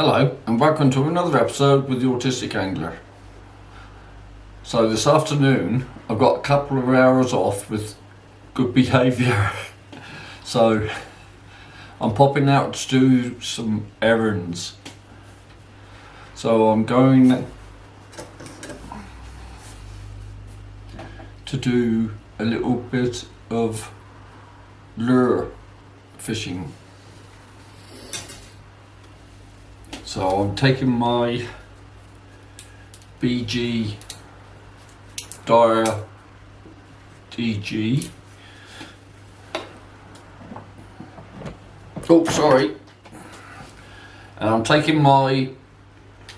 Hello and welcome to another episode with the Autistic Angler. So this afternoon I've got a couple of hours off with good behaviour. So I'm popping out to do some errands. So I'm going to do a little bit of lure fishing. So I'm taking my BG Dyer DG. Oh, sorry. And I'm taking my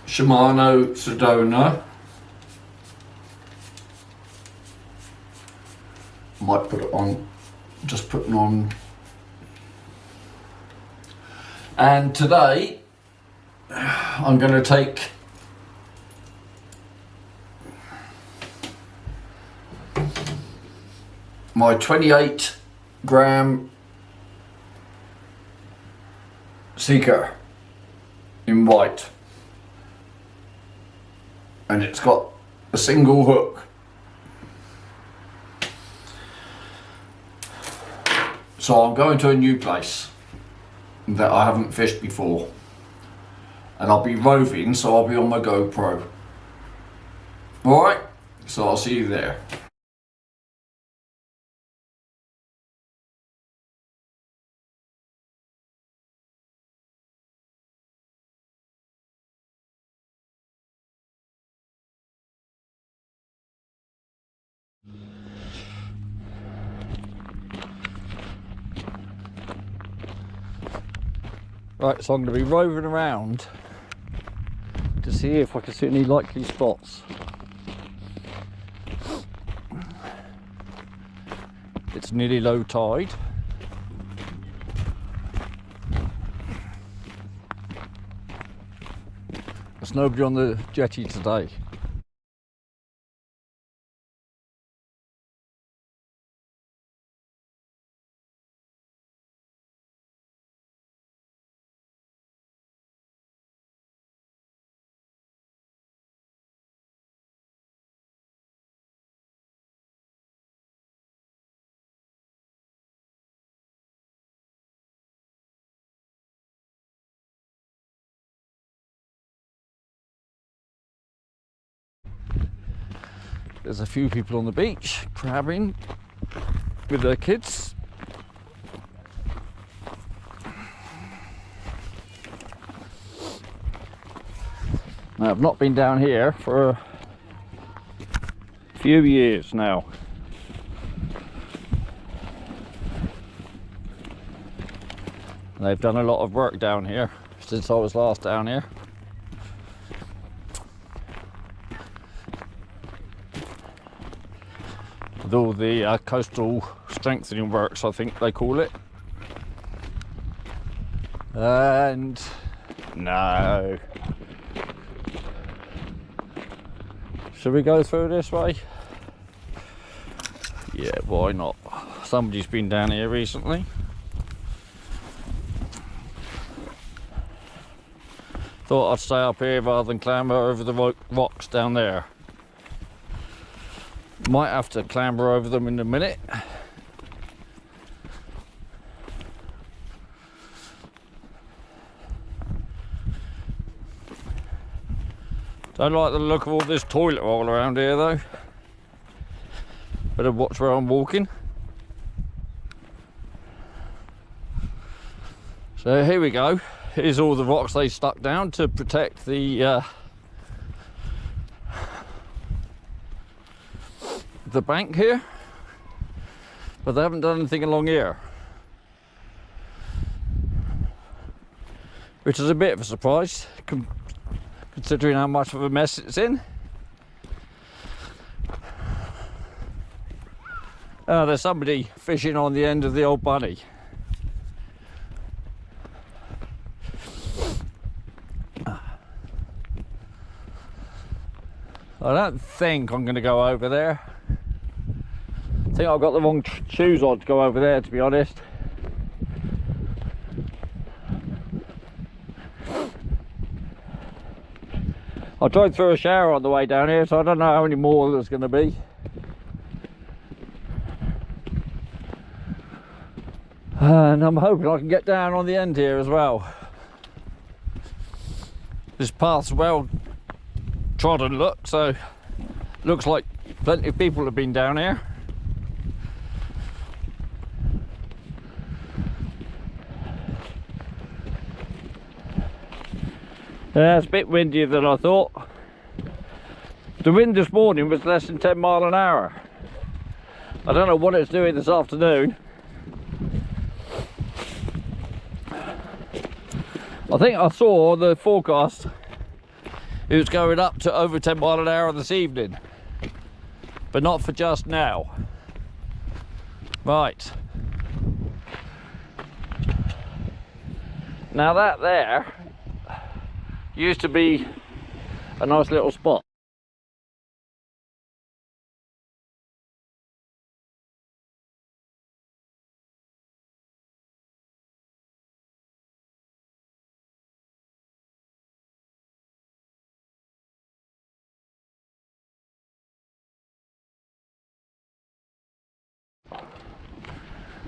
Shimano Sedona. Might put it on, just putting on. And today I'm going to take my 28 gram Seeker in white, and it's got a single hook. So I'm going to a new place that I haven't fished before. And I'll be roving, so I'll be on my GoPro. Alright, so I'll see you there. Right, so I'm going to be roving around to see if I can see any likely spots. It's nearly low tide. There's nobody on the jetty today. There's a few people on the beach crabbing with their kids. Now, I've not been down here for a few years now. And they've done a lot of work down here since I was last down here. With all the coastal strengthening works, I think they call it. And no. Should we go through this way? Yeah, why not? Somebody's been down here recently. Thought I'd stay up here rather than clamber over the rocks down there. Might have to clamber over them in a minute. Don't like the look of all this toilet roll around here though. Better watch where I'm walking. So here we go. Here's all the rocks they stuck down to protect the bank here, but they haven't done anything along here, which is a bit of a surprise considering how much of a mess it's in. There's somebody fishing on the end of the old bunny. I don't think I'm going to go over there. I think I've got the wrong shoes on to go over there, to be honest. I tried through a shower on the way down here, so I don't know how many more there's going to be. And I'm hoping I can get down on the end here as well. This path's well trodden, look, so looks like plenty of people have been down here. Yeah, it's a bit windier than I thought. The wind this morning was less than 10 miles an hour. I don't know what it's doing this afternoon. I think I saw on the forecast it was going up to over 10 miles an hour this evening, but not for just now. Right. Now that there used to be a nice little spot.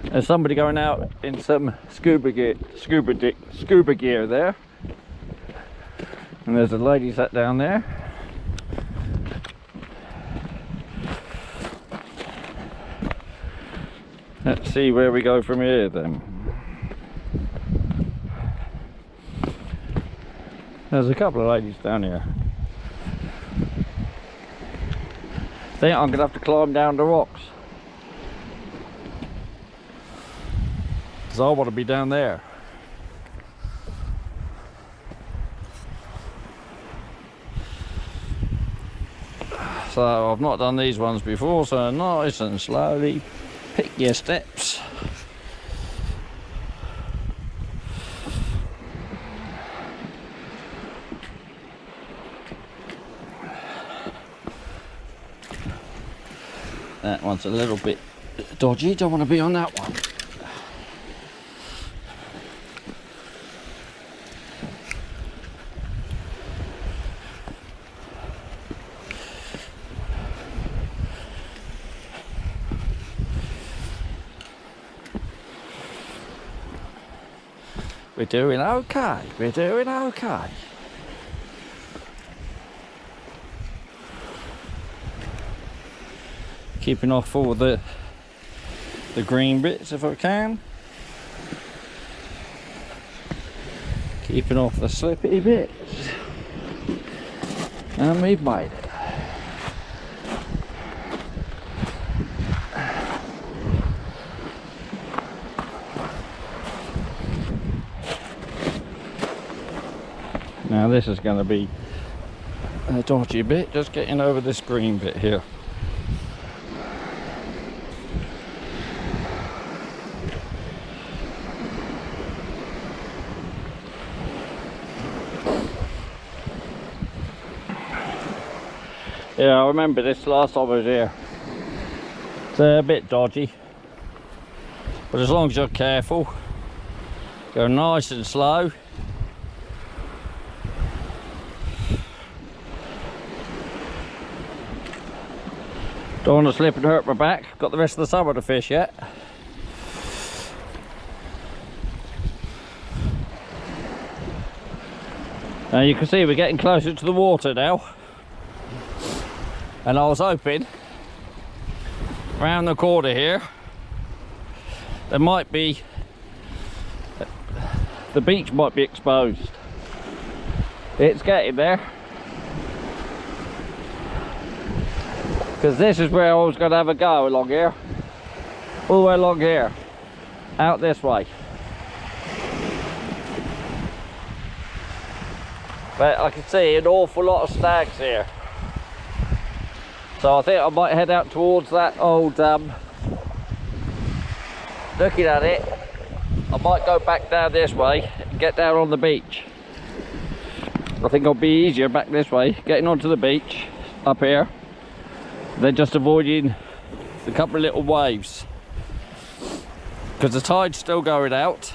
There's somebody going out in some scuba gear there, and there's a lady sat down there. Let's see where we go from here then. There's a couple of ladies down here. I think I'm gonna have to climb down the rocks, because I want to be down there. So I've not done these ones before, so nice and slowly pick your steps. That one's a little bit dodgy, don't want to be on that one. We're doing okay, we're doing okay. Keeping off all the green bits if I can. Keeping off the slippy bits. And we've made it. Now this is going to be a dodgy bit, just getting over this green bit here. Yeah, I remember this last time I was here. It's a bit dodgy, but as long as you're careful, go nice and slow. Don't want to slip and hurt my back. Got the rest of the summer to fish yet. Now you can see we're getting closer to the water now. And I was hoping round the corner here there might be, the beach might be exposed. It's getting there. Because this is where I was going to have a go along here. All the way along here. Out this way. But I can see an awful lot of stags here. So I think I might head out towards that old looking at it, I might go back down this way and get down on the beach. I think it'll be easier back this way, getting onto the beach up here, than just avoiding the couple of little waves. Because the tide's still going out.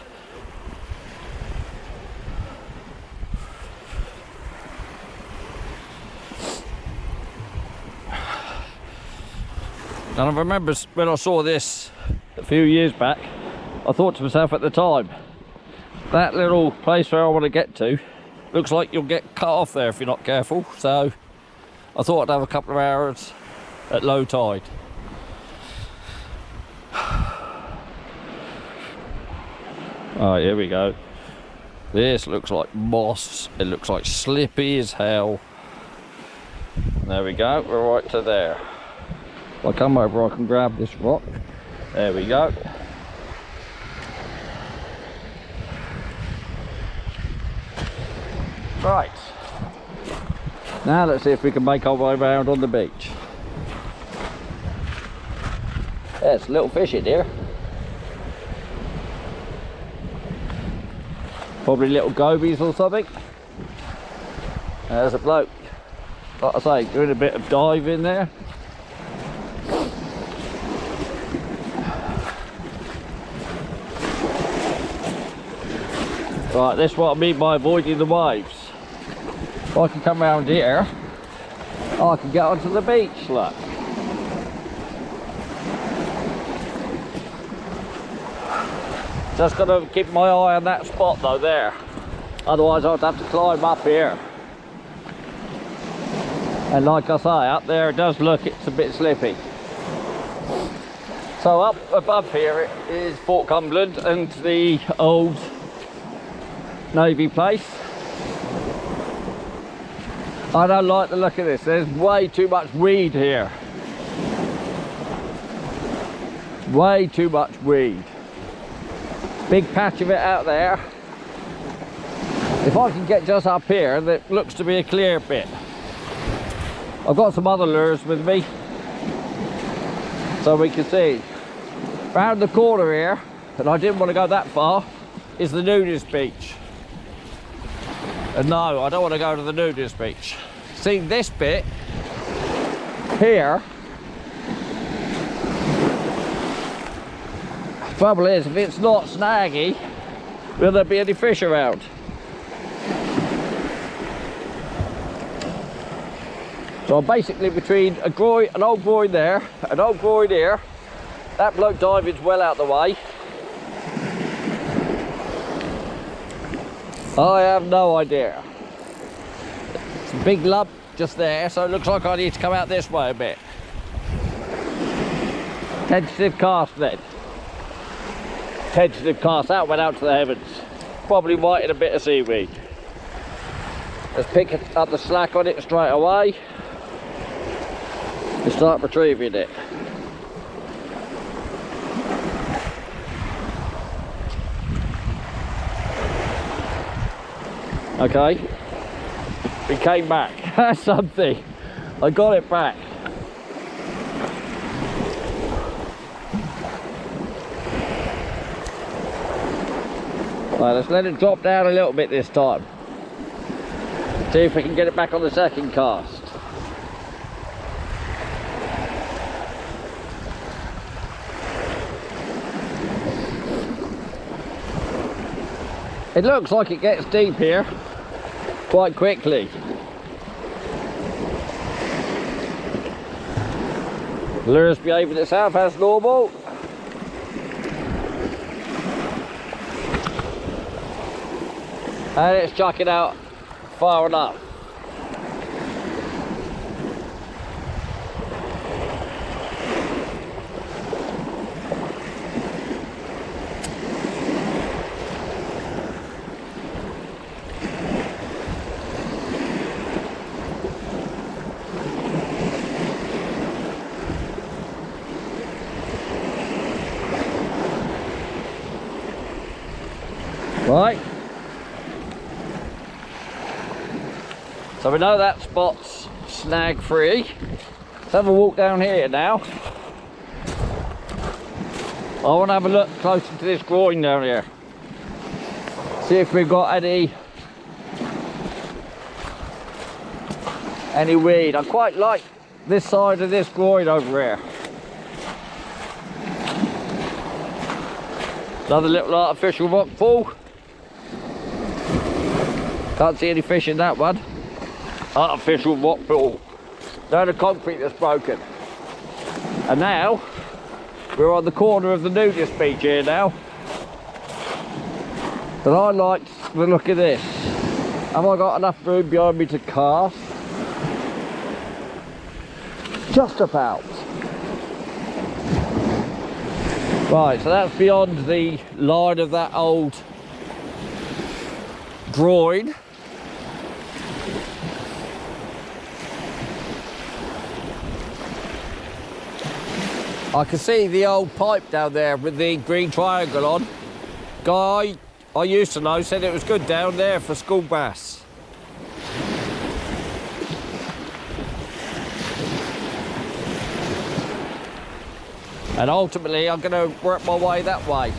And I remember when I saw this a few years back, I thought to myself at the time, that little place where I want to get to looks like you'll get cut off there if you're not careful. So I thought I'd have a couple of hours at low tide. Alright, here we go. This looks like moss. It looks like slippy as hell. There we go, we're right to there. If I come over, I can grab this rock. There we go. Right. Now let's see if we can make our way around on the beach. There's a little fish in here. Probably little gobies or something. There's a bloke, like I say, doing a bit of diving there. Right, this is what I mean by avoiding the waves. If I can come around here, I can get onto the beach, look. Just got to keep my eye on that spot though, there. Otherwise I'd have to climb up here. And like I say, up there it does look, it's a bit slippy. So up above here is Fort Cumberland and the old Navy place. I don't like the look of this. There's way too much weed here. Way too much weed. Big patch of it out there. If I can get just up here, that looks to be a clear bit. I've got some other lures with me, so we can see. Round the corner here, and I didn't want to go that far, is the nudist beach. And no, I don't want to go to the nudist beach. See this bit here, trouble is, if it's not snaggy, will there be any fish around? So I'm basically between a groin, an old groin there, an old groin here. That bloke diving's well out the way. I have no idea. It's a big lump just there, so it looks like I need to come out this way a bit. Tentative cast then. Tentative cast, that went out to the heavens. Probably whiting a bit of seaweed. Let's pick up the slack on it straight away and start retrieving it. Okay, we came back. That's something. I got it back. Right, let's let it drop down a little bit this time. See if we can get it back on the second cast. It looks like it gets deep here quite quickly. The lure's behaving itself as normal. And it's chucking out far enough. Right, so we know that spot's snag free. Let's have a walk down here now. I want to have a look closer to this groin down here. See if we've got any weed. I quite like this side of this groin over here. Another little artificial rock pool. Can't see any fish in that one. Artificial rock pool. No, the concrete that's broken. And now we're on the corner of the nudist beach here now. But I like the look of this. Have I got enough room behind me to cast? Just about. Right, so that's beyond the line of that old groin. I can see the old pipe down there with the green triangle on. Guy I used to know said it was good down there for school bass. And ultimately I'm going to work my way that way.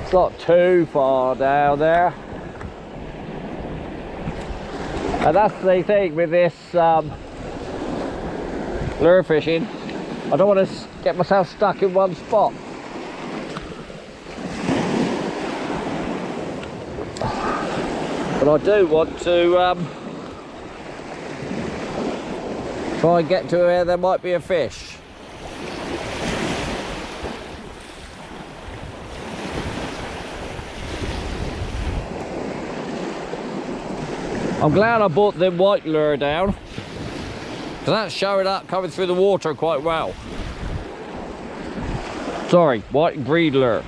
It's not too far down there. And that's the thing with this lure fishing. I don't want to get myself stuck in one spot. But I do want to try and get to where there might be a fish. I'm glad I bought the white lure down, because that's showing up coming through the water quite well. Sorry, white and green lure.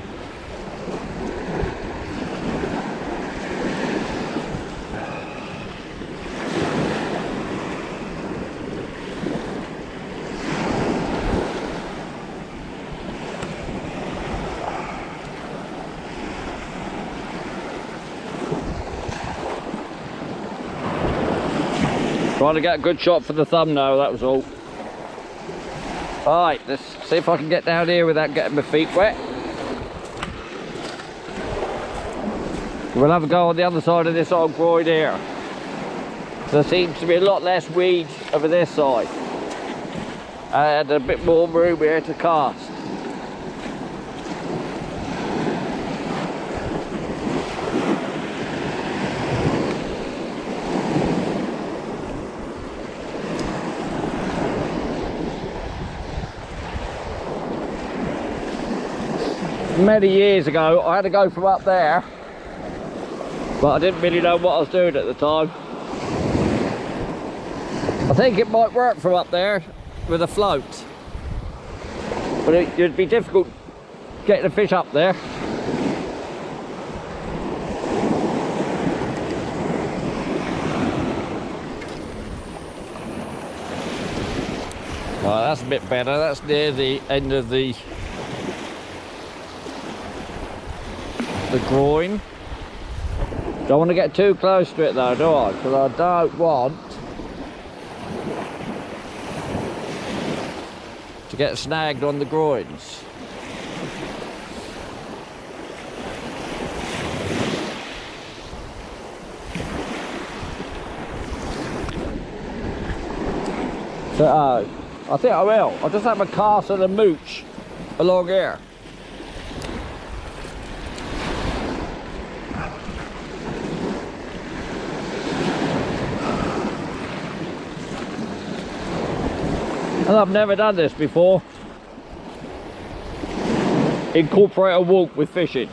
Trying to get a good shot for the thumbnail, that was all. Alright, let's see if I can get down here without getting my feet wet. We'll have a go on the other side of this old groin here. There seems to be a lot less weeds over this side. And a bit more room here to cast. Many years ago I had to go from up there, but I didn't really know what I was doing at the time. I think it might work from up there with a float, but it'd be difficult getting the fish up there. Well, that's a bit better. That's near the end of the groin. Don't want to get too close to it though, do I? Because I don't want to get snagged on the groins. So I think I will. I'll just have a cast and a mooch along here. And I've never done this before. Incorporate a walk with fishing.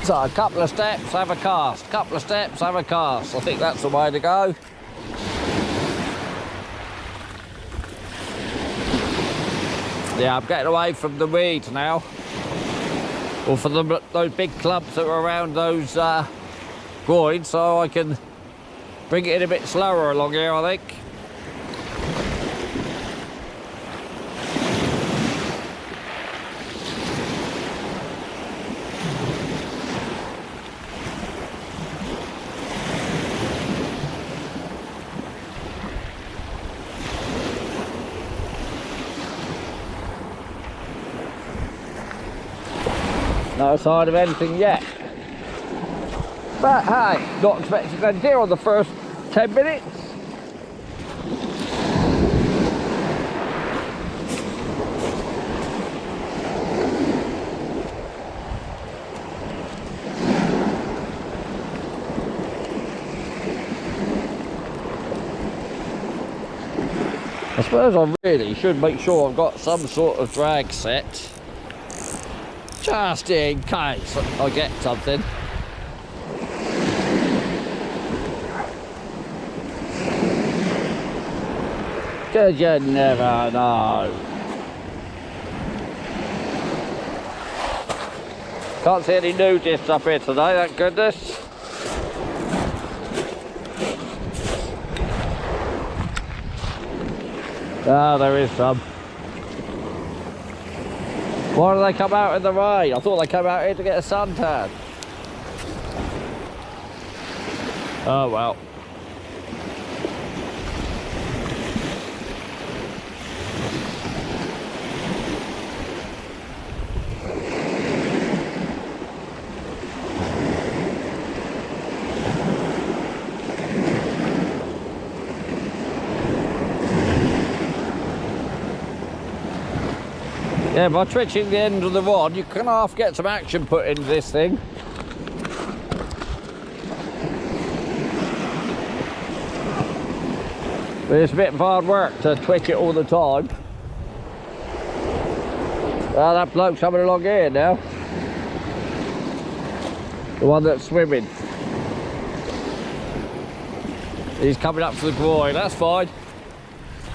So a couple of steps, have a cast. Couple of steps, have a cast. I think that's the way to go. Yeah, I'm getting away from the weeds now. Or from those big clumps that are around those groins, so I can bring it in a bit slower along here, I think. No sign of anything yet. But hey, not expecting anything on the first 10 minutes. I suppose I really should make sure I've got some sort of drag set, just in case I get something. Because you never know. Can't see any nudists up here today, thank goodness. Ah, there is some. Why do they come out in the rain? I thought they came out here to get a suntan. Oh well. Yeah, by twitching the end of the rod, you can half get some action put into this thing. But it's a bit of hard work to twitch it all the time. Well, that bloke's coming along here now. The one that's swimming. He's coming up to the groin, that's fine.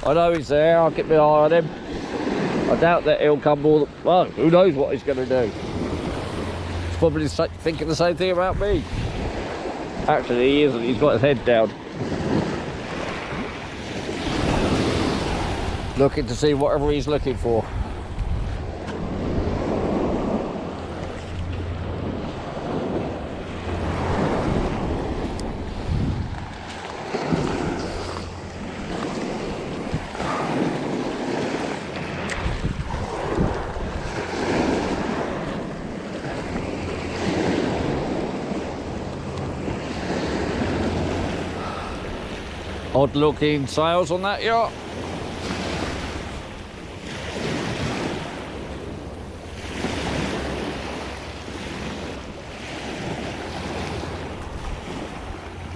I know he's there, I'll keep my eye on him. I doubt that he'll come all the... Well, who knows what he's going to do. He's probably thinking the same thing about me. Actually, he isn't. He's got his head down. Looking to see whatever he's looking for. Odd looking sails on that yacht.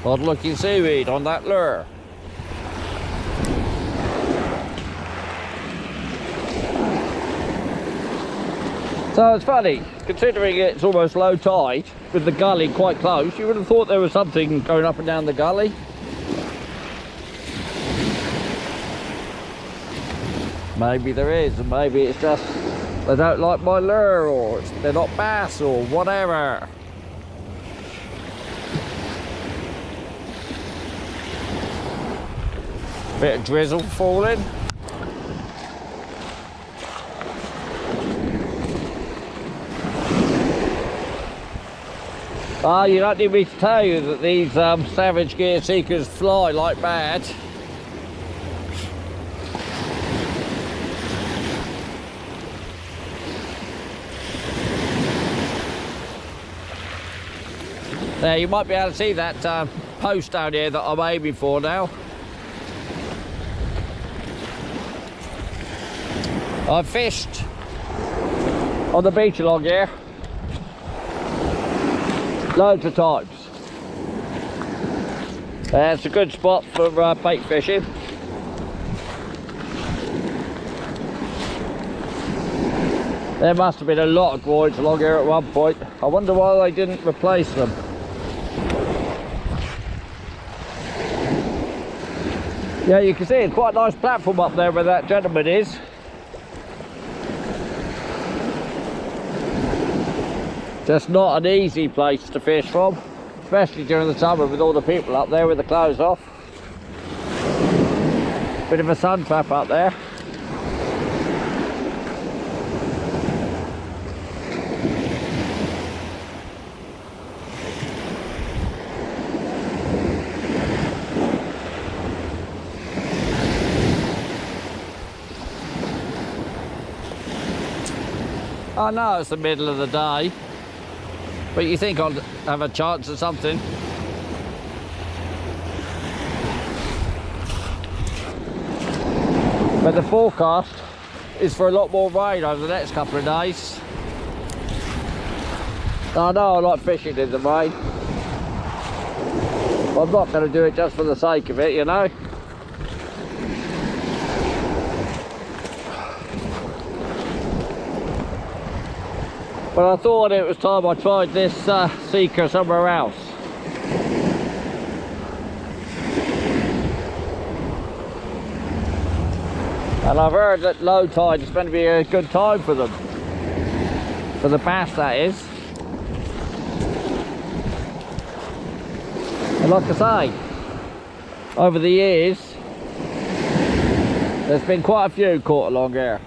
Odd looking seaweed on that lure. So it's funny, considering it's almost low tide, with the gully quite close, you would have thought there was something going up and down the gully. Maybe there is, and maybe it's just they don't like my lure, or they're not bass, or whatever. Bit of drizzle falling. Ah, you don't need me to tell you that these savage gear seekers fly like mad. There, you might be able to see that post down here that I'm aiming for now. I've fished on the beach along here loads of times. It's a good spot for bait fishing. There must have been a lot of groins along here at one point. I wonder why they didn't replace them. Yeah, you can see it's quite a nice platform up there where that gentleman is. Just not an easy place to fish from, especially during the summer with all the people up there with the clothes off. Bit of a sun trap up there. I know it's the middle of the day, but you think I'd have a chance at something. But the forecast is for a lot more rain over the next couple of days. I know I like fishing in the rain. I'm not going to do it just for the sake of it, you know. But I thought it was time I tried this seeker somewhere else. And I've heard that low tide is going to be a good time for them. For the bass, that is. And like I say, over the years, there's been quite a few caught along here.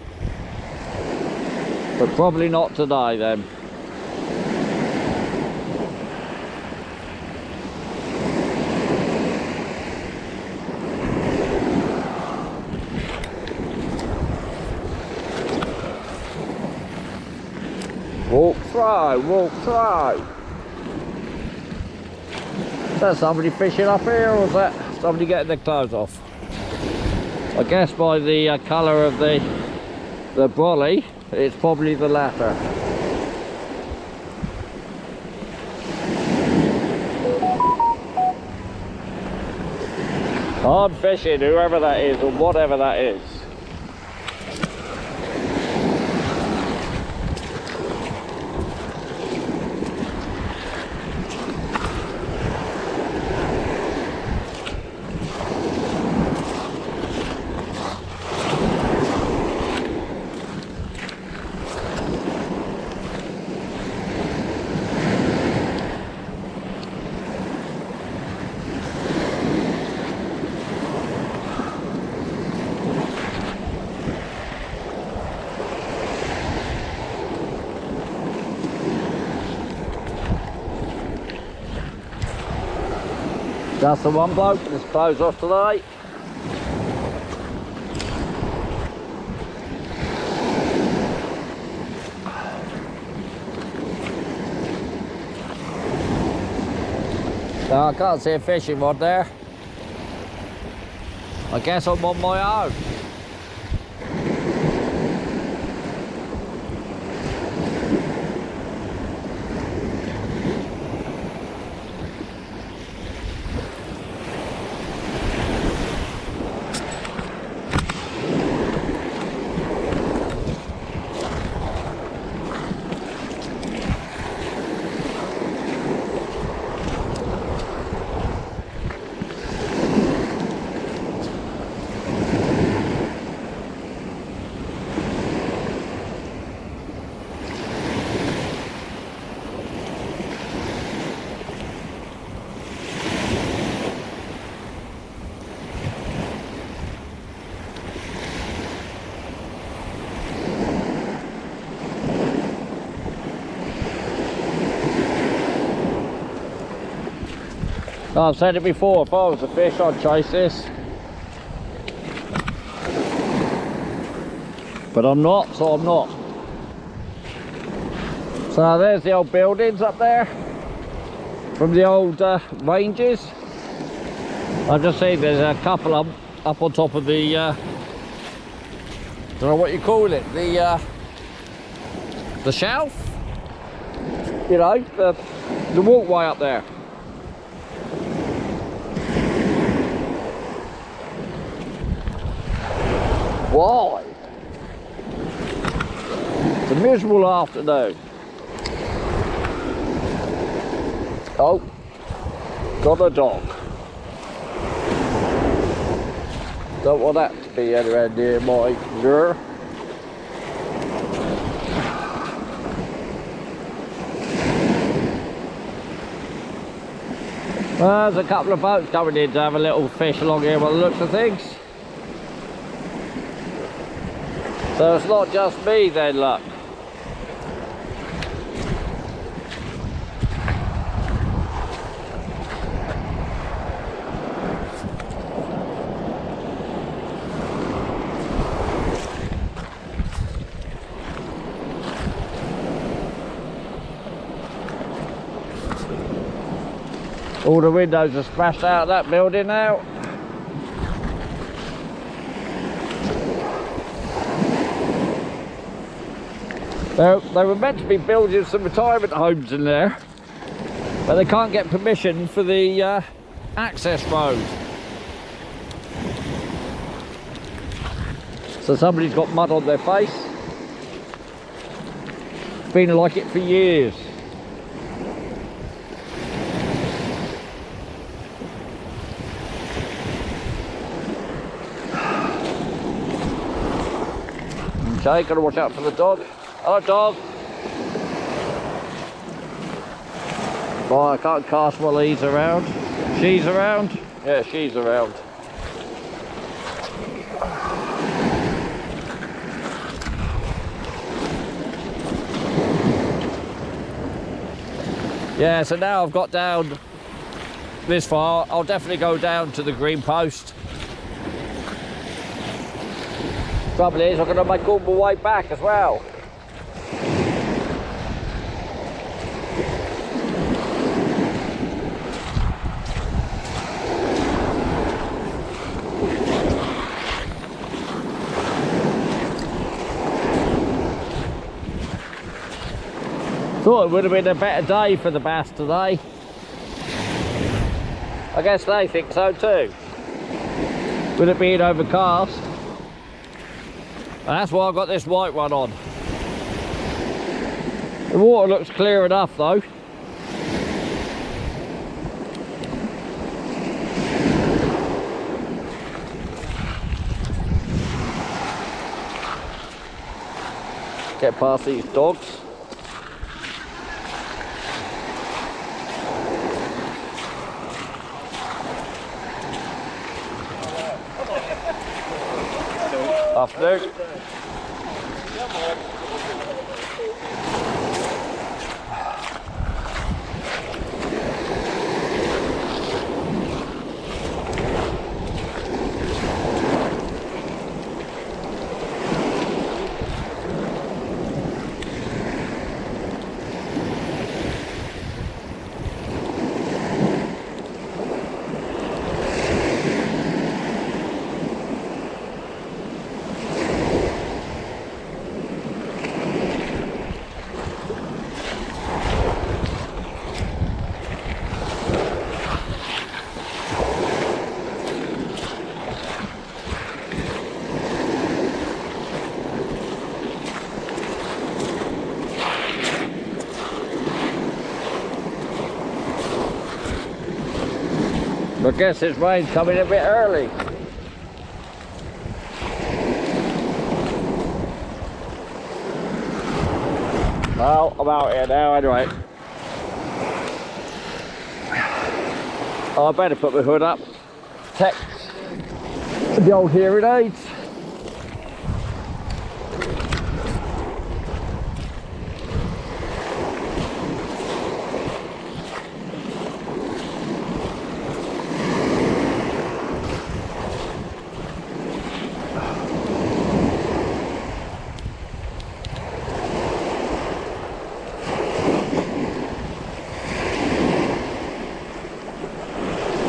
But probably not today then. Walk through, walk through. Is that somebody fishing up here, or is that somebody getting their clothes off? I guess by the colour of the brolly, it's probably the latter. I'm fishing, whoever that is, or whatever that is. That's the one bloke that's closed off today. No, I can't see a fishing rod there. I guess I'm on my own. I've said it before, if I was a fish I'd chase this. But I'm not, so I'm not. So there's the old buildings up there from the old ranges. I've just seen there's a couple up on top of the don't know what you call it, the shelf, you know, the walkway up there. Why? It's a miserable afternoon. Oh, got a dog. Don't want that to be anywhere near my lure. Well, there's a couple of boats coming in to have a little fish along here by the looks of things. So it's not just me then, look. All the windows are smashed out of that building now. They were meant to be building some retirement homes in there, but they can't get permission for the access road. So somebody's got mud on their face. Been like it for years. Okay, gotta watch out for the dog. Hello, dog. Oh, I can't cast while he's around. She's around? Yeah, she's around. Yeah, so now I've got down this far. I'll definitely go down to the green post. Trouble is, I'm going to make all my way back as well. Thought it would have been a better day for the bass today. I guess they think so too. With it being overcast. And that's why I've got this white one on. The water looks clear enough though. Get past these dogs. Afternoon. I guess this rain's coming a bit early. Well, I'm out here now anyway. Oh, I better put my hood up. Protect the old hearing aids.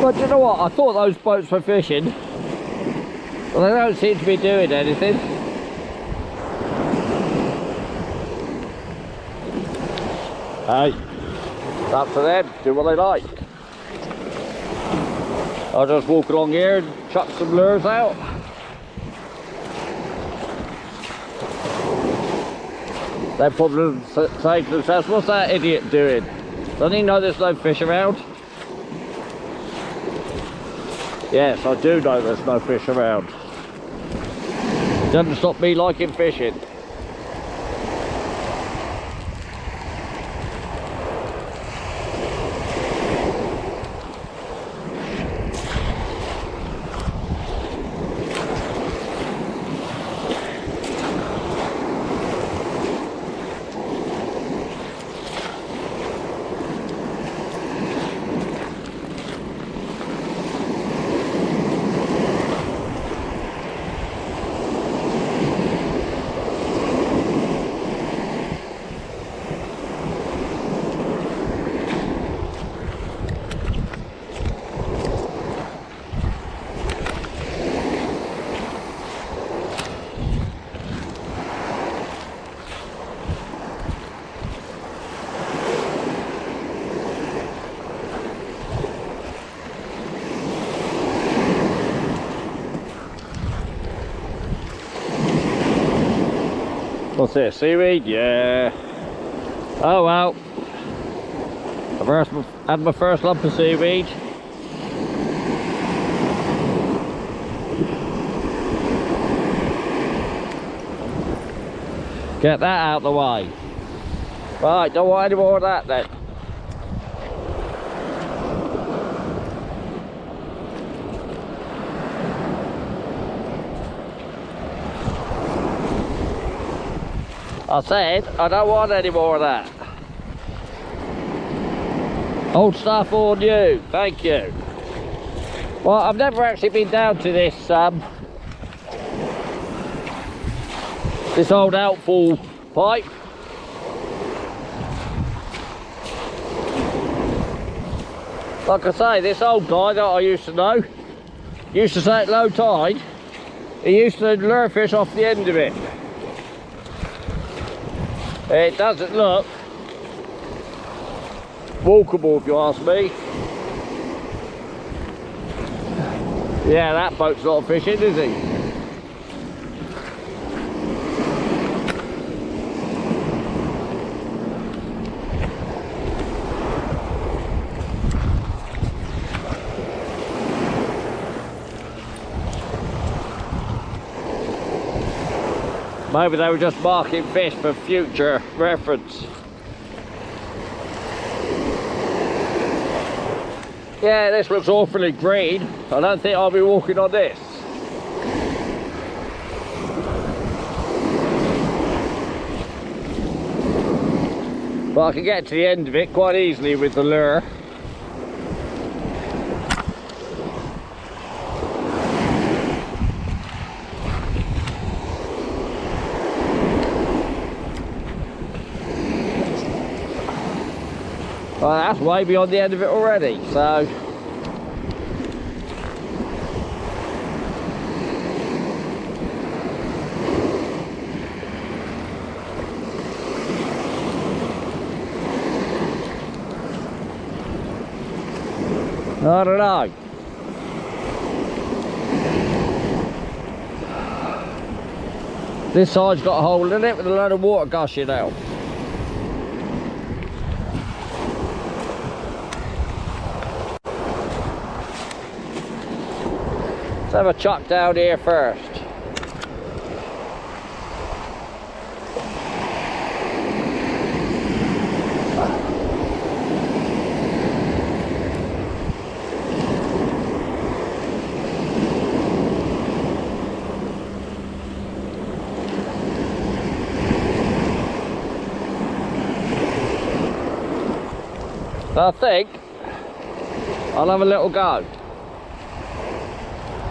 But you know what, I thought those boats were fishing, but they don't seem to be doing anything. Hey, it's up to them, do what they like. I'll just walk along here and chuck some lures out. They're probably saying to themselves, what's that idiot doing? Doesn't he know there's no fish around? Yes, I do know there's no fish around. Doesn't stop me liking fishing. What's this, seaweed? Yeah. Oh well. I've had my first lump of seaweed. Get that out of the way. Right, don't want any more of that then. I said, I don't want any more of that. Old stuff or new, thank you. Well, I've never actually been down to this old outfall pipe. Like I say, this old guy that I used to know, used to say at low tide, he used to lure fish off the end of it. It doesn't look walkable if you ask me. Yeah, that boat's not fishing, is he? Maybe they were just marking fish for future reference. Yeah, this looks awfully green. I don't think I'll be walking on this. But I can get to the end of it quite easily with the lure. Well, that's way beyond the end of it already, so... I don't know. This side's got a hole in it with a load of water gushing out. Let's have a chuck down here first. I think I'll have a little go.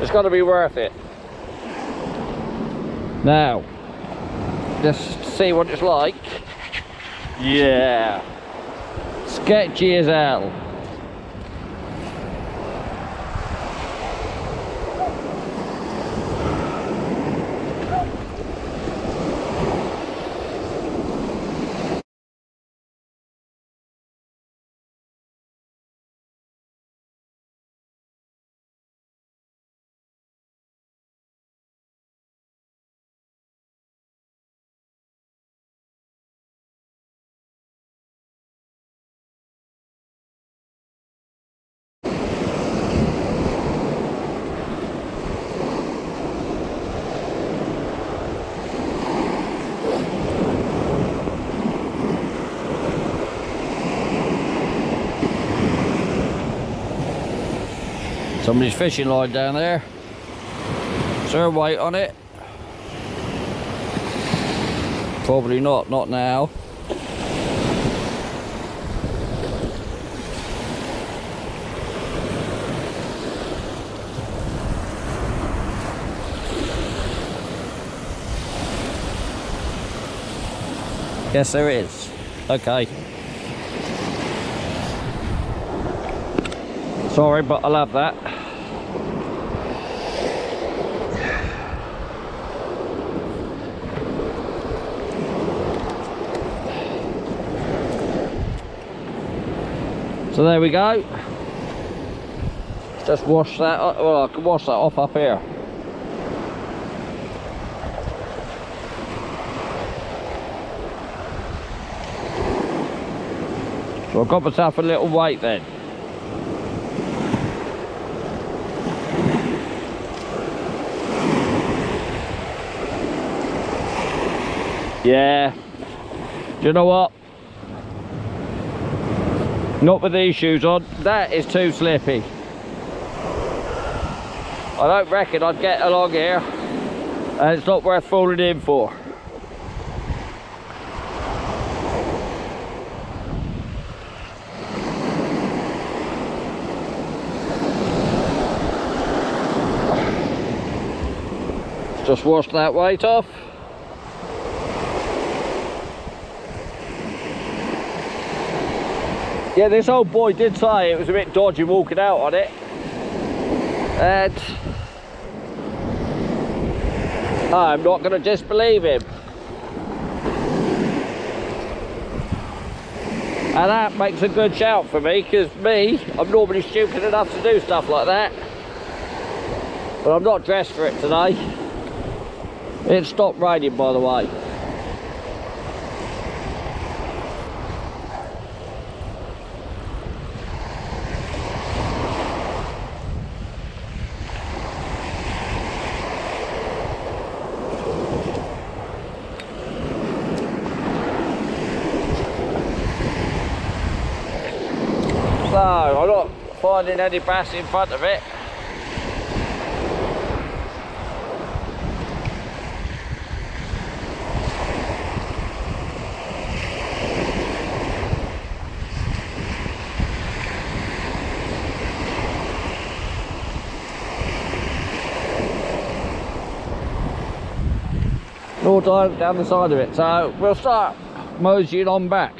It's got to be worth it. Now, just see what it's like. Yeah, sketchy as hell. Somebody's fishing line down there. Is there a weight on it? Probably not now. Yes, there is. Okay. Sorry, but I'll have that. So there we go. Just wash that up. Well, I can wash that off up here. Well, I've got myself a little weight then. Yeah. Do you know what? Not with these shoes on. That is too slippy. I don't reckon I'd get along here, and it's not worth falling in for. Just wash that weight off. Yeah, this old boy did say it was a bit dodgy walking out on it, and I'm not going to disbelieve him. And that makes a good shout for me, because I'm normally stupid enough to do stuff like that, but I'm not dressed for it today. It stopped raining, by the way. So, I'm not finding any bass in front of it. Nor down the side of it, so we'll start moseying on back.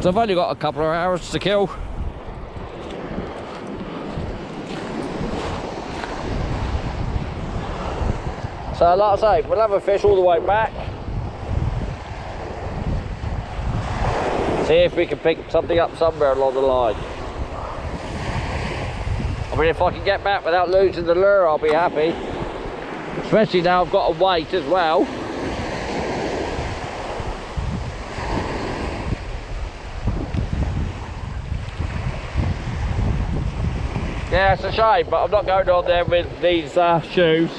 So I've only got a couple of hours to kill. So like I say, we'll have a fish all the way back. See if we can pick something up somewhere along the line. I mean, if I can get back without losing the lure, I'll be happy. Especially now I've got a weight as well. Yeah, it's a shame, but I'm not going on there with these shoes.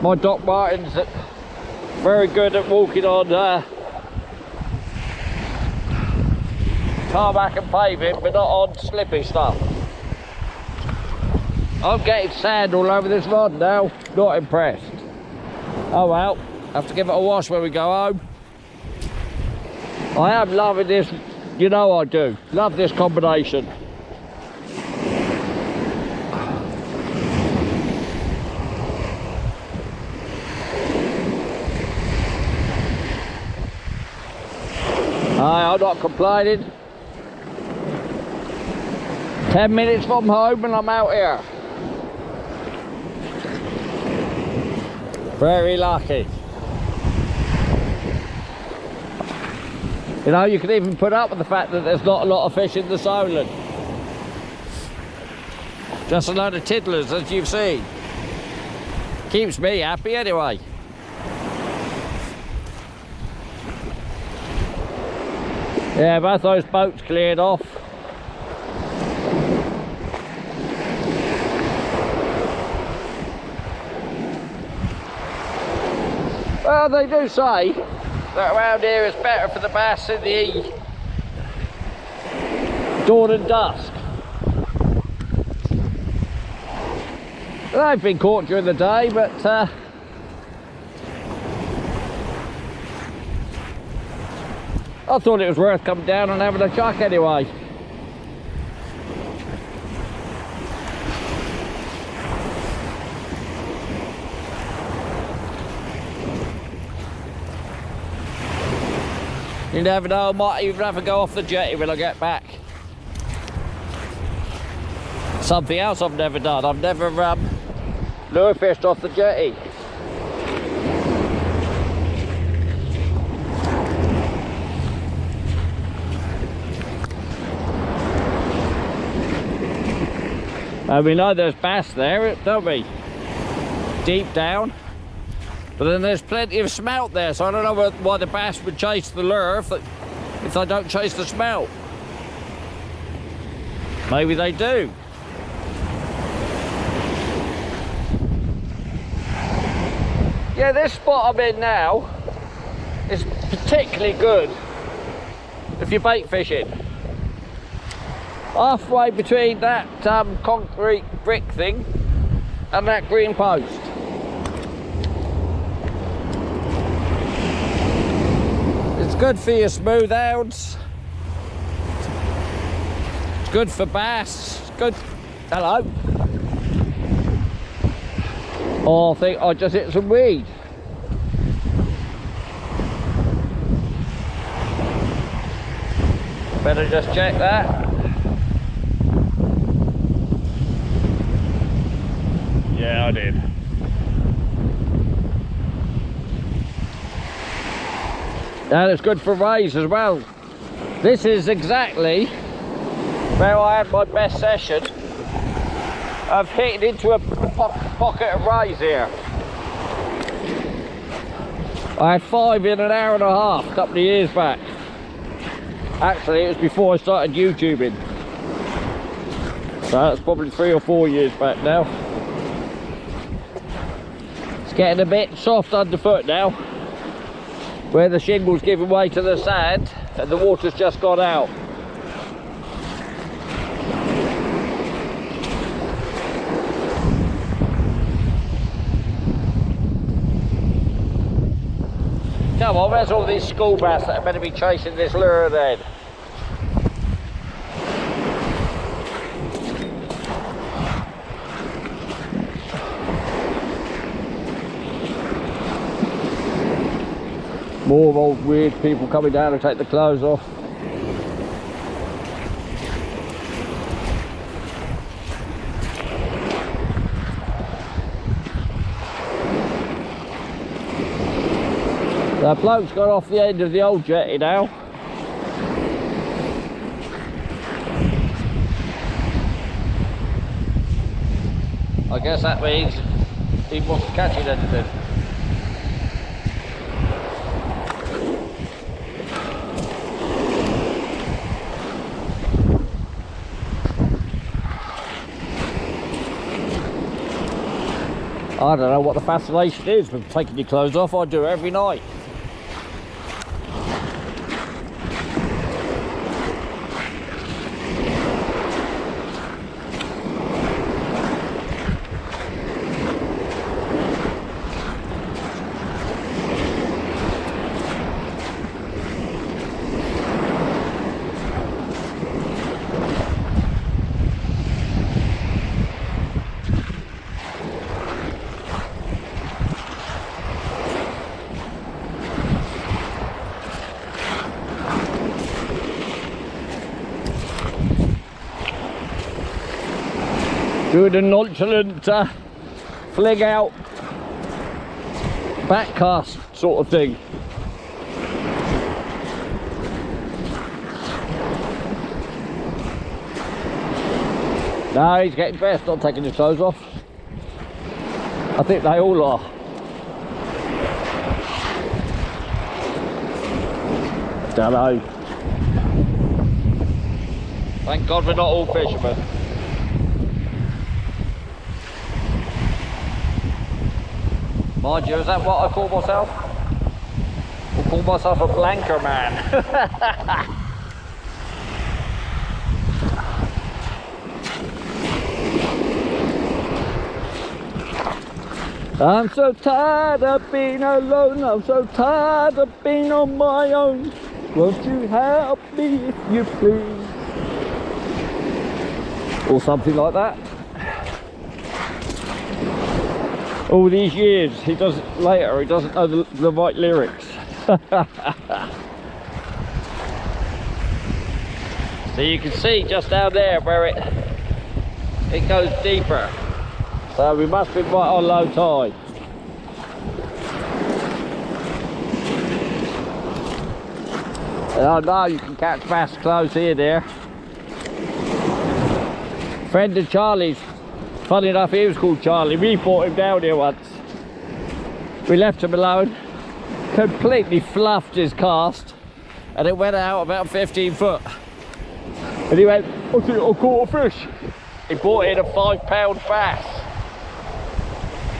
My Doc Martens are very good at walking on tarmac and paving, but not on slippy stuff. I'm getting sand all over this rod now. Not impressed. Oh well, have to give it a wash when we go home. I am loving this, you know I do. Love this combination. I'm not complaining. 10 minutes from home and I'm out here. Very lucky. You know, you can even put up with the fact that there's not a lot of fish in the Solent. Just a load of tiddlers, as you've seen. Keeps me happy anyway. Yeah, both those boats cleared off. Well, they do say that around here is better for the bass in the dawn and dusk. They've been caught during the day, but I thought it was worth coming down and having a chuck anyway. You never know, I might even have to go off the jetty when I get back. Something else I've never done. I've never lure fished off the jetty. And we know there's bass there, don't we? Deep down. But then there's plenty of smelt there, so I don't know why the bass would chase the lure if they don't chase the smelt. Maybe they do. Yeah, this spot I'm in now is particularly good if you're bait fishing. Halfway between that concrete brick thing and that green post. It's good for your smooth hounds. It's good for bass. It's good. Hello. Oh, I think I just hit some weed. Better just check that. Yeah, I did. And it's good for rays as well. This is exactly where I had my best session of hitting into a pocket of rays here. I had 5 in an hour and a half a couple of years back. Actually, it was before I started YouTubing. So that's probably 3 or 4 years back now. It's getting a bit soft underfoot now, where the shingle's giving way to the sand and the water's just gone out. Come on, where's all these school bass that are meant to be chasing this lure then? More of old weird people coming down to take the clothes off. The bloke's got off the end of the old jetty now. I guess that means he wasn't catching anything. I don't know what the fascination is with taking your clothes off. I do it every night. Doing a nonchalant fling out back cast sort of thing. No, he's getting best, not taking his clothes off. I think they all are. Don't know. Thank God we're not all fishermen. Mind you, is that what I call myself? I call myself a blanker man. I'm so tired of being alone, I'm so tired of being on my own. Won't you help me if you please? Or something like that. All these years, he doesn't know the right lyrics. So you can see just down there where it goes deeper. So we must be right on low tide. And I know you can catch bass close here there. Friend of Charlie's, funny enough, he was called Charlie. We brought him down here once. We left him alone, completely fluffed his cast, and it went out about 15 foot. And he went I think I caught a fish. He brought in a 5-pound bass.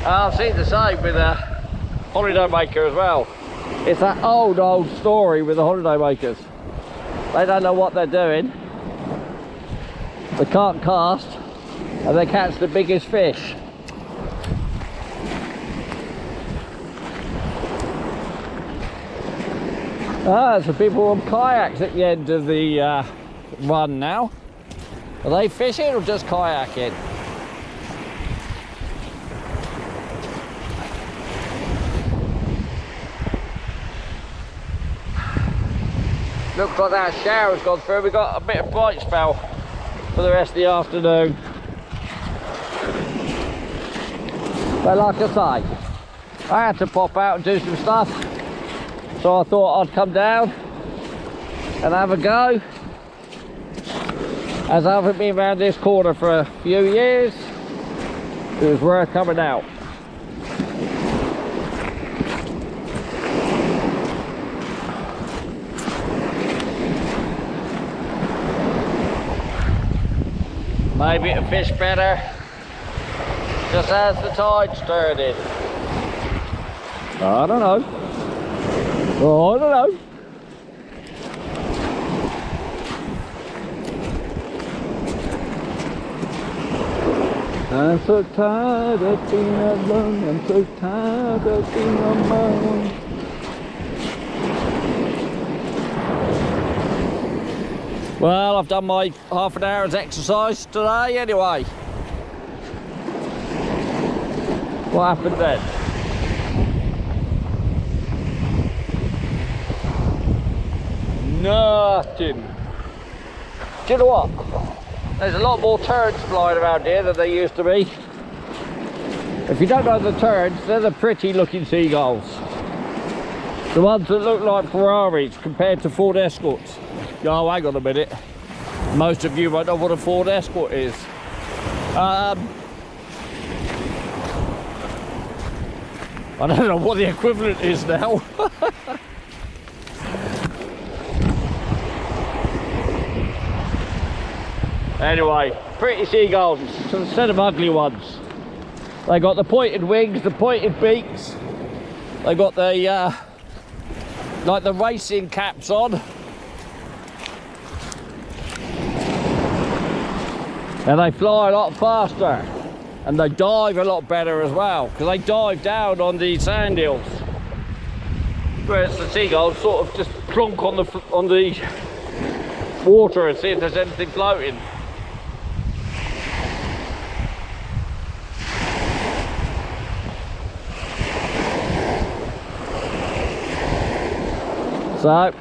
I've seen the same with a holiday maker as well. It's that old story with the holiday makers. They don't know what they're doing. They can't cast and they catch the biggest fish. There's some people on kayaks at the end of the run now. Are they fishing or just kayaking? Looks like that shower's gone through. We've got a bit of bright spell for the rest of the afternoon. But like I say, I had to pop out and do some stuff. So I thought I'd come down and have a go. As I haven't been around this corner for a few years, it was worth coming out. Maybe it'll fish better just as the tide's turning. I don't know. Oh, I don't know. I'm so tired of being alone. I'm so tired of being alone. Well, I've done my half an hour's exercise today anyway. What happened then? Nothing. Do you know what? There's a lot more turds flying around here than there used to be. If you don't know the turds, they're the pretty looking seagulls. The ones that look like Ferraris compared to Ford Escorts. Oh, hang on a minute. Most of you won't know what a Ford Escort is. I don't know what the equivalent is now. Anyway, pretty seagulls instead of ugly ones. They got the pointed wings, the pointed beaks. They got the like the racing caps on. And they fly a lot faster. And they dive a lot better as well, because they dive down on the sand hills. Whereas the seagulls sort of just plonk on the water and see if there's anything floating. So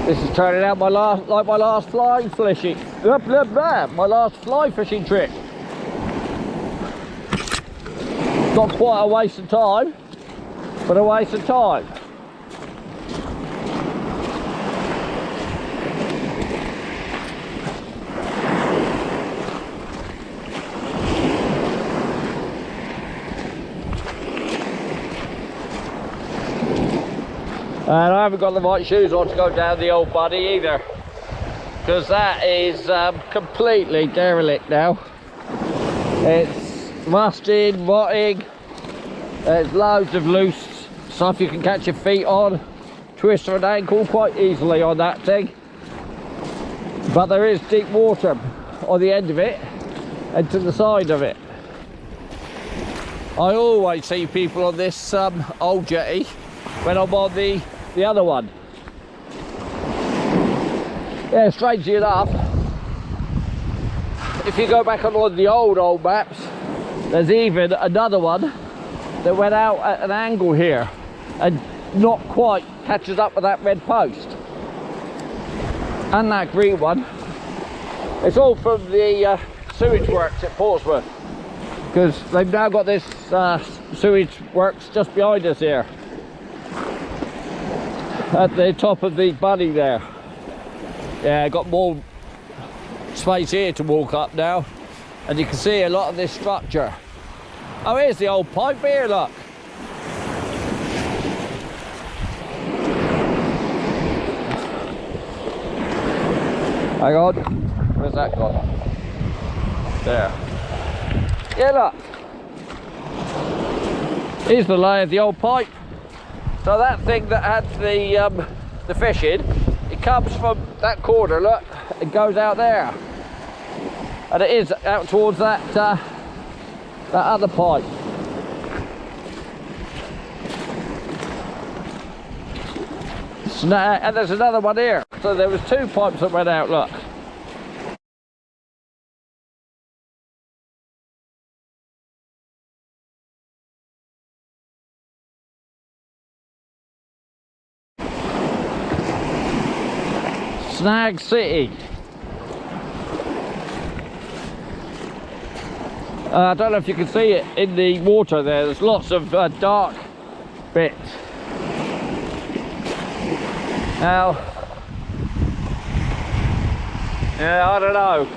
this is turning out my last fly fishing. My last fly fishing trip. Not quite a waste of time, but a waste of time. And I haven't got the right shoes on to go down the old buddy either, because that is completely derelict now. It's rusted, rotting. There's loads of loose stuff you can catch your feet on, twist an ankle quite easily on that thing. But there is deep water on the end of it and to the side of it. I always see people on this old jetty when I'm on the other one. Yeah, strangely enough, if you go back on one of the old maps, there's even another one that went out at an angle here and not quite catches up with that red post. And that green one. It's all from the sewage works at Portsmouth, because they've now got this sewage works just behind us here at the top of the buddy there. Yeah, got more space here to walk up now, and you can see a lot of this structure. Oh, here's the old pipe here, look. Hang on. Where's that gone? There. Yeah, look. Here's the lay of the old pipe. So that thing that had the fish in, it comes from that corner, look, it goes out there. And it is out towards that other pipe. And there's another one here. So there was 2 pipes that went out, look. Snag City. I don't know if you can see it in the water there. There's lots of dark bits. Now, yeah, I don't know.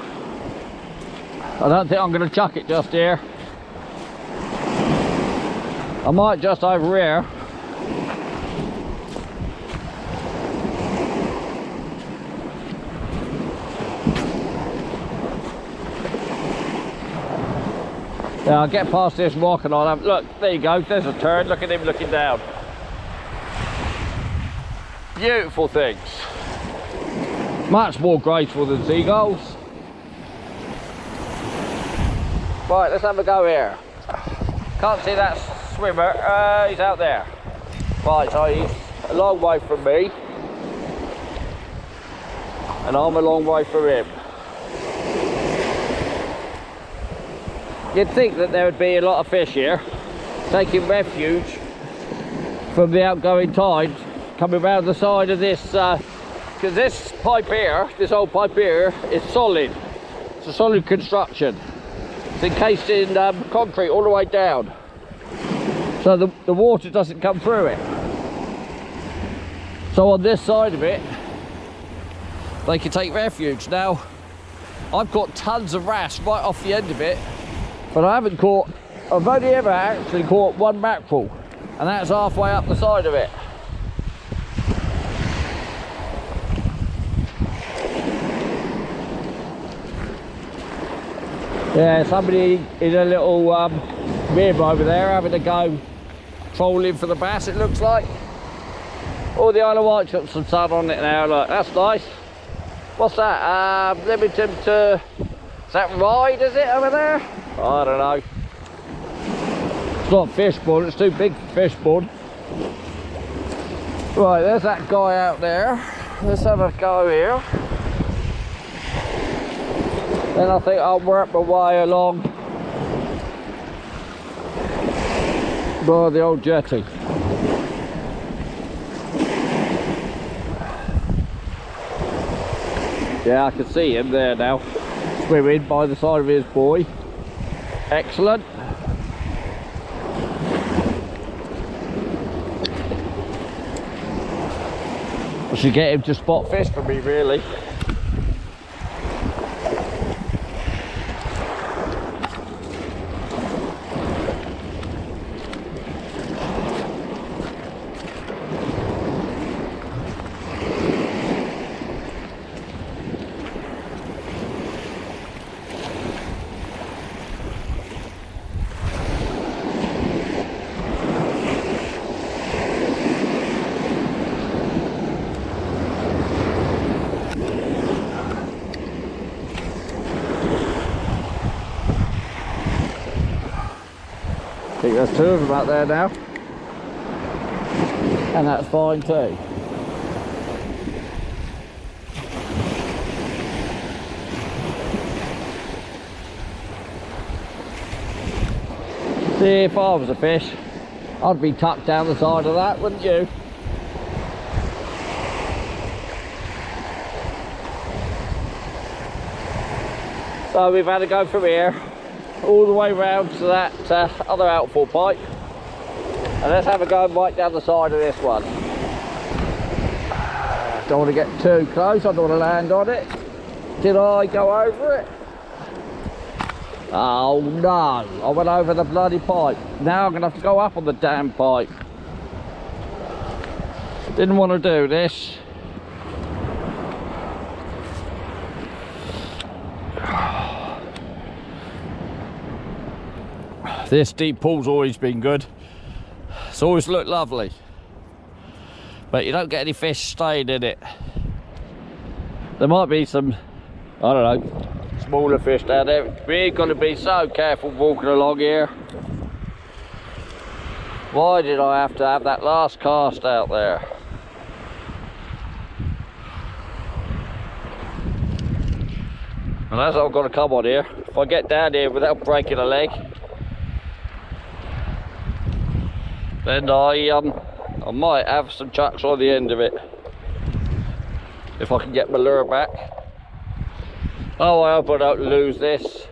I don't think I'm going to chuck it just here. I might just over here. Yeah, I'll get past this rock and I'll have, look, there you go, there's a turn, look at him looking down. Beautiful things. Much more graceful than seagulls. Right, let's have a go here. Can't see that swimmer, he's out there. Right, so he's a long way from me. And I'm a long way from him. You'd think that there would be a lot of fish here, taking refuge from the outgoing tide, coming around the side of this, because this pipe here, this old pipe here, is solid. It's a solid construction. It's encased in concrete all the way down, so the water doesn't come through it. So on this side of it, they can take refuge. Now, I've got tons of wrasse right off the end of it, but I haven't caught, I've only ever actually caught 1 mackerel, and that's halfway up the side of it. Yeah, somebody in a little rib over there having to go trolling for the bass, it looks like. Oh, the Isle of Wight's got some sun on it now, look, that's nice. What's that? Limited to, is that ride, is it, over there? I don't know. It's not fish bud, it's too big for fish bud. Right, there's that guy out there. Let's have a go here. Then I think I'll work my way along by the old jetty. Yeah, I can see him there now, swimming by the side of his buoy. Excellent. I should get him to spot fish for me, really. I think there's 2 of them out there now, and that's fine too. See, if I was a fish, I'd be tucked down the side of that, wouldn't you? So we've had to go from here all the way round to that other outfall pipe, and let's have a go right down the side of this one. Don't want to get too close, I don't want to land on it. Did I go over it? Oh no, I went over the bloody pipe. Now I'm going to have to go up on the damn pipe. Didn't want to do this. This deep pool's always been good. It's always looked lovely. But you don't get any fish staying in it. There might be some, I don't know, smaller fish down there. We're going to be so careful walking along here. Why did I have to have that last cast out there? And as I've got to come on here, if I get down here without breaking a leg, then I might have some chucks on the end of it. If I can get my lure back. Oh, I hope I don't lose this.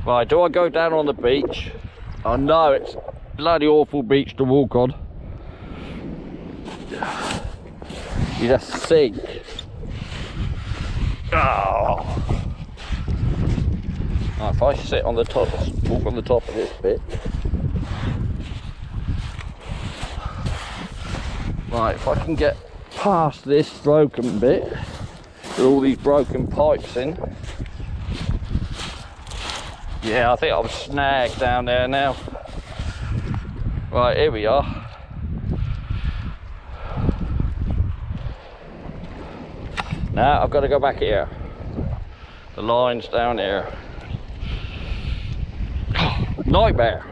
Right, do I go down on the beach? I know it's a bloody awful beach to walk on. You just sink. Oh. Right, if I sit on the top, walk on the top of this bit. Right, if I can get past this broken bit with all these broken pipes in. Yeah, I think I'm snagged down there now. Right, here we are. Now I've got to go back here. The line's down here. Nightmare.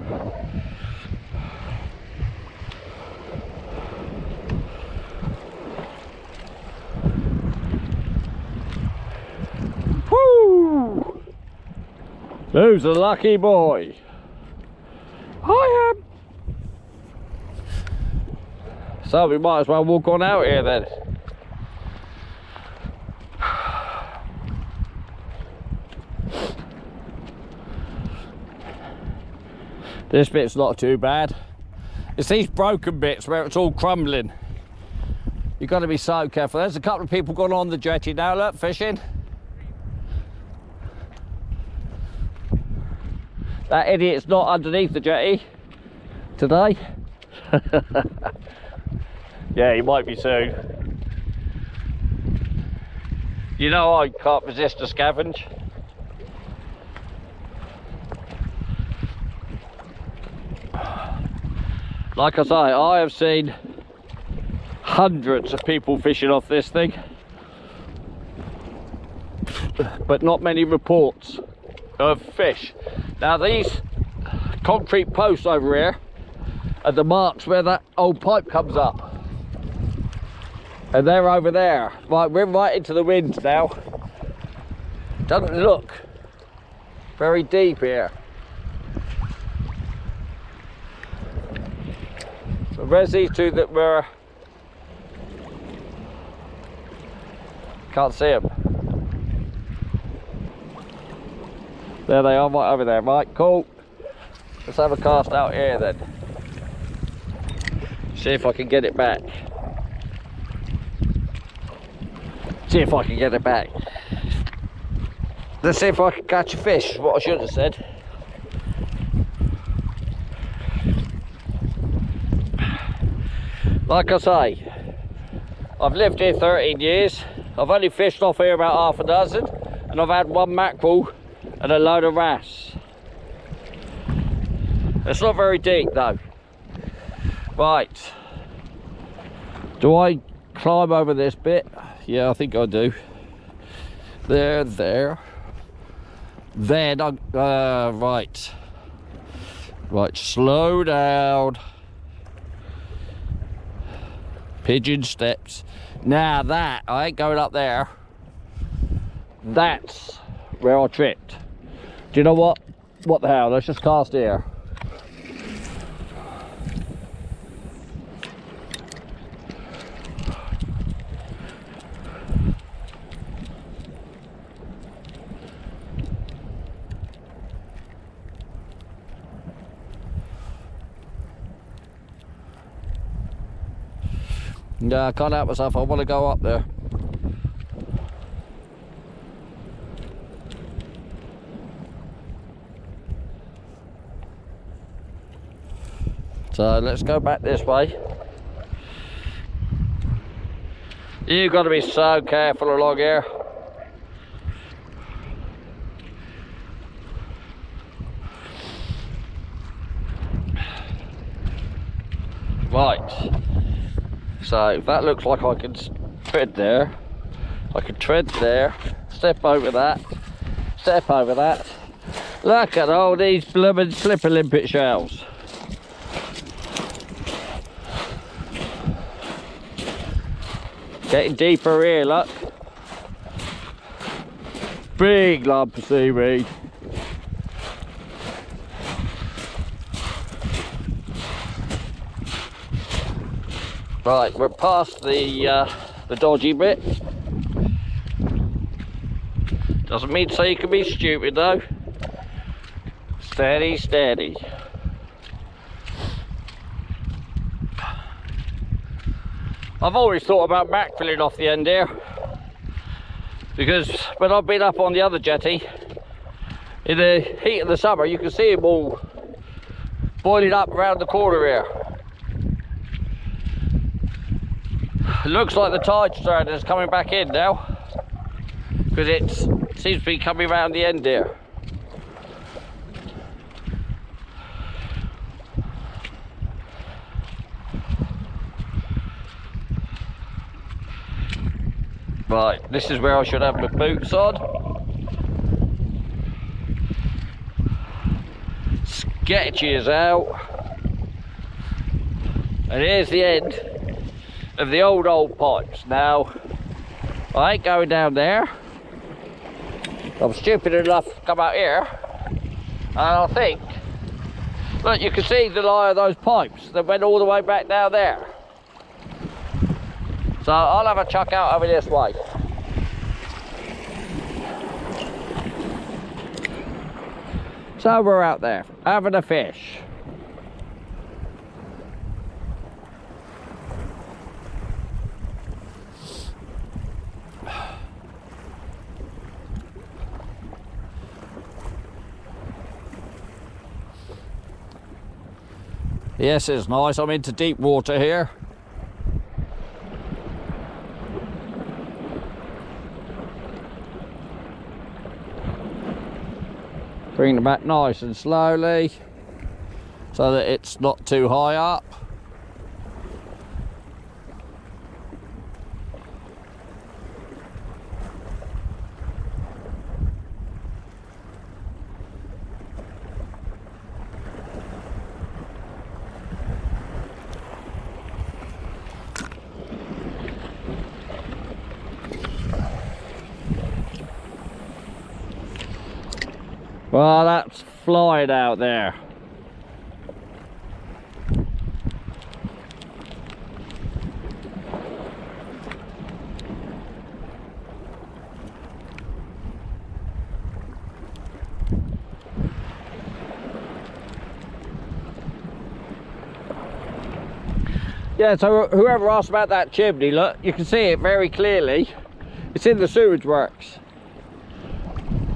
Woo! Who's a lucky boy? I am. So we might as well walk on out here then. This bit's not too bad. It's these broken bits where it's all crumbling. You've got to be so careful. There's a couple of people gone on the jetty now, look, fishing. That idiot's not underneath the jetty today. Yeah, he might be soon. You know I can't resist a scavenge. Like I say, I have seen hundreds of people fishing off this thing, but not many reports of fish. Now these concrete posts over here are the marks where that old pipe comes up, and they're over there. Right, we're right into the wind now. Doesn't look very deep here. So where's these two that were? Can't see them. There they are, right over there. Right, cool. Let's have a cast out here then. See if I can get it back. See if I can get it back. Let's see if I can catch a fish, what I should have said. Like I say, I've lived here 13 years. I've only fished off here about half a dozen, and I've had one mackerel and a load of wrasse. It's not very deep though. Right, do I climb over this bit? Yeah, I think I do. There, no, right. Right, slow down. Pigeon steps. Now that, I ain't going up there. That's where I tripped. Do you know what? What the hell, let's just cast here. Yeah, I can't help myself, I want to go up there. So let's go back this way. You've got to be so careful along here. Right, so that looks like I can tread there. I can tread there, step over that, step over that. Look at all these blooming slipper limpet shells. Getting deeper here, look. Big lump of seaweed. Right, we're past the dodgy bit. Doesn't mean to say you can be stupid though. Steady, steady. I've always thought about backfilling off the end here, because when I've been up on the other jetty in the heat of the summer, you can see them all boiling up around the corner here. It looks like the tide strand is coming back in now, because it seems to be coming around the end here. Right, this is where I should have my boots on. Sketchy as hell. And here's the end of the old pipes. Now, I ain't going down there. I'm stupid enough to come out here. And I think, look, you can see the line of those pipes that went all the way back down there. So I'll have a chuck out over this way. So we're out there having a fish. Yes, it's nice. I'm into deep water here. Bring it back nice and slowly so that it's not too high up. Well, that's flying out there. Yeah, so whoever asked about that chimney, look, you can see it very clearly. It's in the sewage works,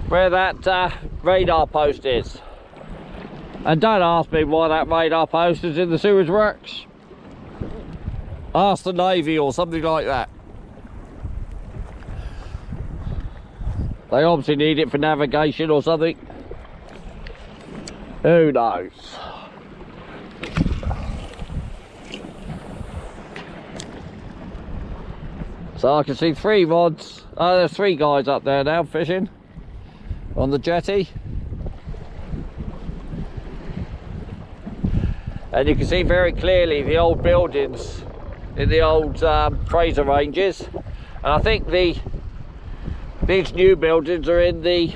where that radar post is. And don't ask me why that radar post is in the sewage works. Ask the Navy or something like that. They obviously need it for navigation or something. Who knows? So I can see 3 rods. Oh, there's 3 guys up there now fishing on the jetty. And you can see very clearly the old buildings in the old Fraser Ranges. And I think these new buildings are in the...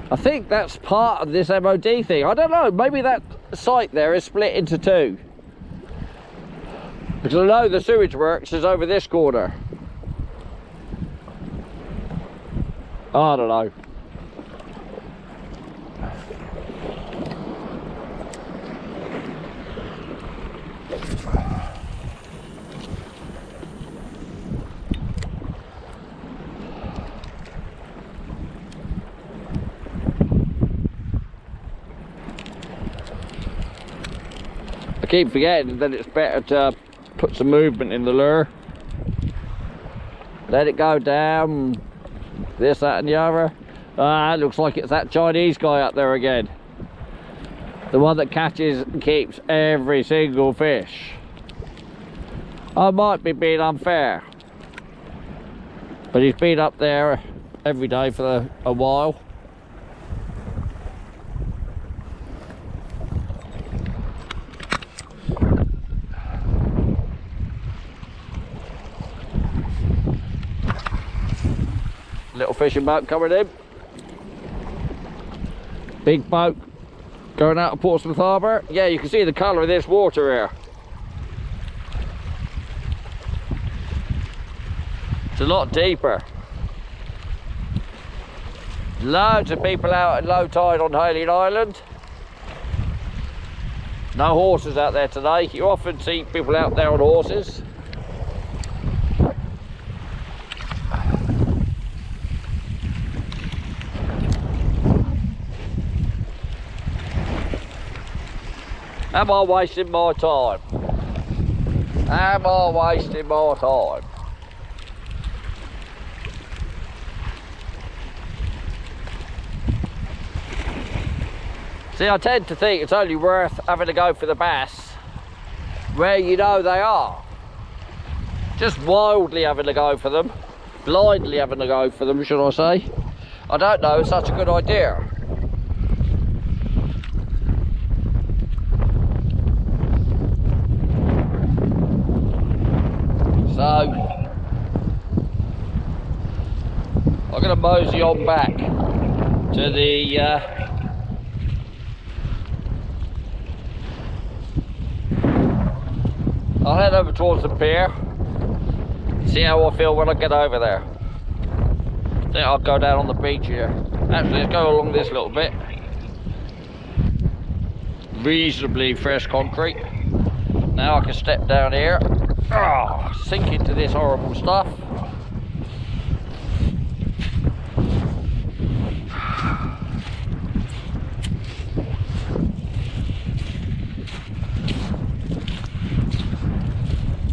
I think that's part of this MOD thing. I don't know, maybe that site there is split into 2. Because I know the sewage works is over this corner. I don't know. I keep forgetting that it's better to put some movement in the lure. Let it go down. This, that and the other. Ah, it looks like it's that Chinese guy up there again. The one that catches and keeps every single fish. I might be being unfair, but he's been up there every day for a while. Little fishing boat coming in. Big boat going out of Portsmouth Harbour. Yeah, you can see the colour of this water here. It's a lot deeper. Loads of people out at low tide on Hayling Island. No horses out there today. You often see people out there on horses. Am I wasting my time? Am I wasting my time? See, I tend to think it's only worth having a go for the bass where you know they are. Just wildly having a go for them, blindly having a go for them, should I say. I don't know, it's such a good idea. So, I'm going to mosey on back to the I'll head over towards the pier, see how I feel when I get over there. I think I'll go down on the beach here. Actually, let's go along this little bit. Reasonably fresh concrete. Now I can step down here. Oh, sink into this horrible stuff.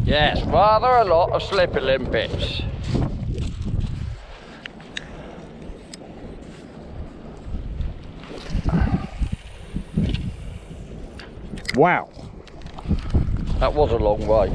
Yes, rather a lot of slipper limpets. Wow, that was a long way.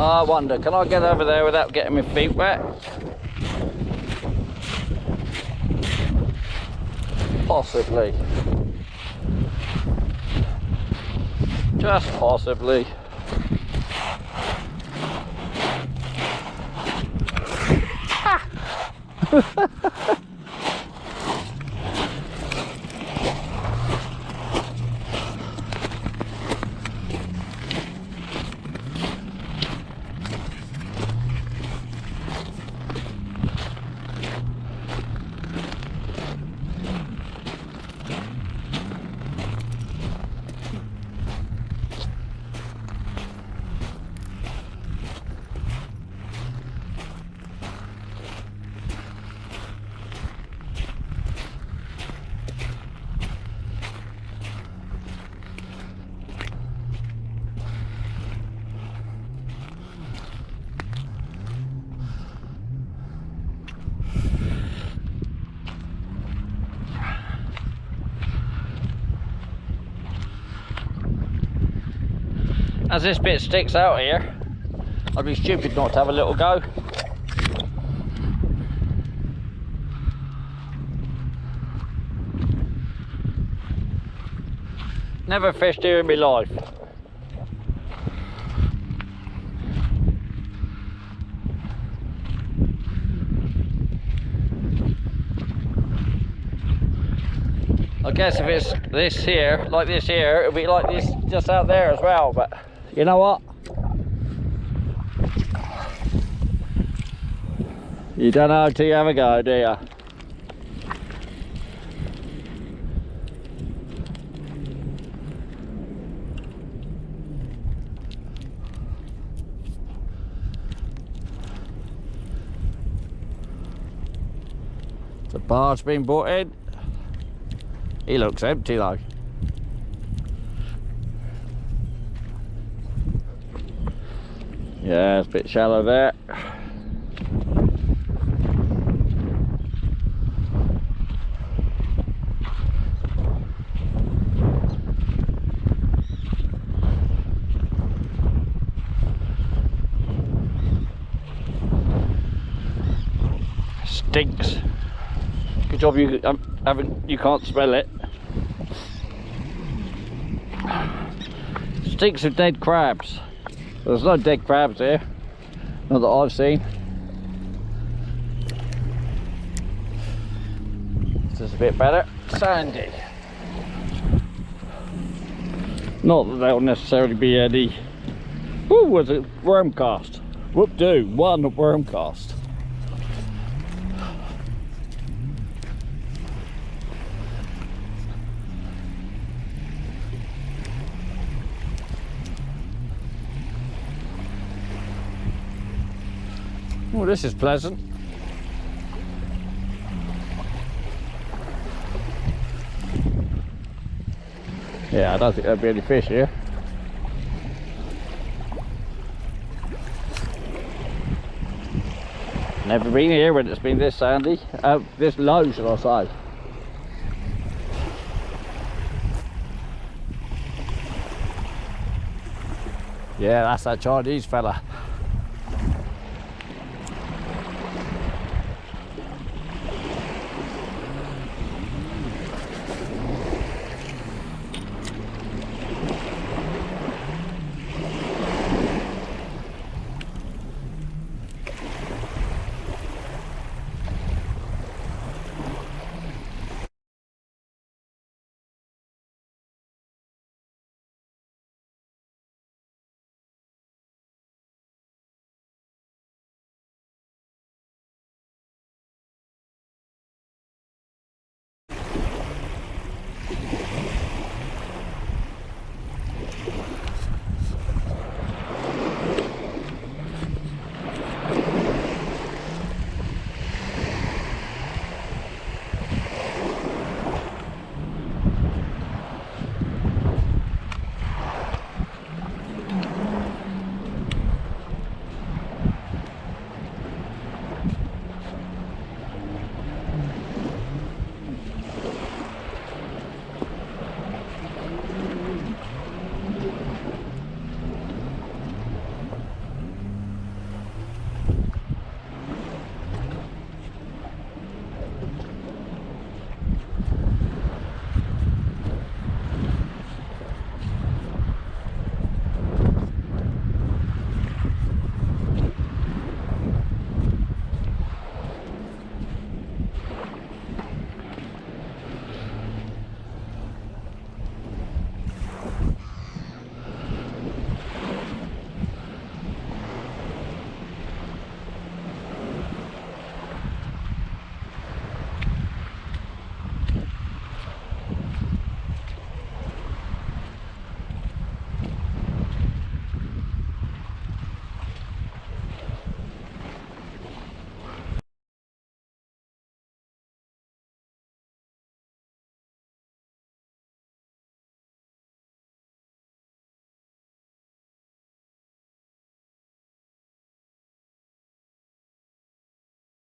I wonder, can I get over there without getting my feet wet? Possibly. Just possibly. As this bit sticks out here, I'd be stupid not to have a little go. Never fished here in my life. I guess if it's this here, like this here, it'll be like this just out there as well, but you know what? You don't know till you have a go, do you? The bar's been brought in. He looks empty though. Yeah, it's a bit shallow there. Stinks. Good job you you can't smell it. Stinks of dead crabs. There's no dead crabs here, not that I've seen. This is a bit better. Sandy. Not that there'll necessarily be any. Ooh, was it worm cast? Whoop-doo, one worm cast. Oh, this is pleasant. Yeah, I don't think there'll be any fish here. Never been here when it's been this sandy, this low, should I say. Yeah, that's that Chinese fella.